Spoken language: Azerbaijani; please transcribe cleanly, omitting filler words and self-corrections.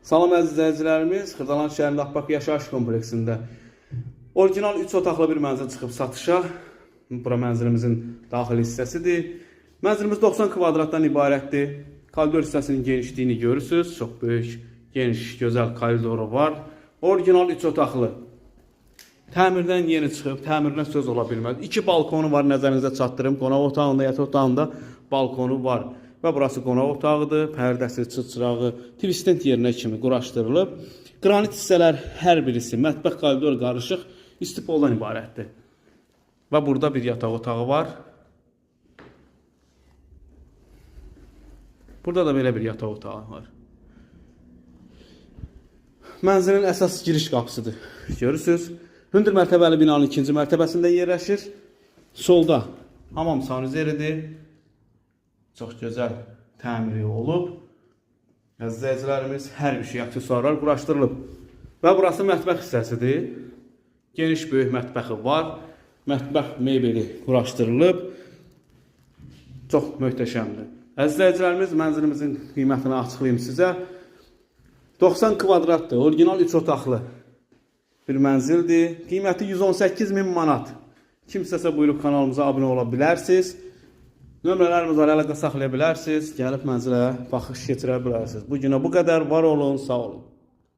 Salam əziz izləyicilərimiz, Xırdalan şəhərində Akbak yaşayış kompleksində orijinal 3 otaqlı bir mənzil çıxıb satışa. Bura mənzilimizin daxili hissəsidir. Mənzilimiz 90 kvadratdan ibarətdir. Koridor hissəsinin genişliyini görürsünüz. Çox böyük, geniş, gözəl koridoru var. Orijinal 3 otaqlı. Təmirdən yeni çıxıb, təmirinə söz ola bilməz. 2 balkonu var, nəzərinizə çatdırım. Qonaq otağında, yataq otağında balkonu var. Və burası qonaq otağıdır, pərdəsi, çıçırağı, tvistent yerinə kimi quraşdırılıb. Qranit hissələr hər birisi, mətbəx koridor qarışıq, istipoldan ibarətdir. Və burada bir yataq otağı var. Burada da belə bir yataq otağı var. Mənzilin əsas giriş qapısıdır. Görürsünüz, hündür mərtəbəli binanın 2-ci mərtəbəsində yerləşir. Solda hamam sanuzeridir. Çox gözəl təmiri olub. İzləyicilərimiz hər bir şey, aksesuarlar quraşdırılıb. Və burası mətbəx hissəsidir. Geniş böyük mətbəxi var. Mətbəx mebeli quraşdırılıb. Çox möhtəşəmdir. İzləyicilərimiz, mənzilimizin qiymətini açıqlayım sizə. 90 kvadratdır, orijinal 3 otaqlı bir mənzildir. Qiyməti 118.000 manat. Kimsəsə buyurub kanalımıza abunə ola bilərsiniz. Nömrələrimiz var, əlaqə saxlaya bilərsiniz. Gəlib mənzilə baxış keçirə bilərsiniz. Bu günə bu qədər, var olun, sağ olun.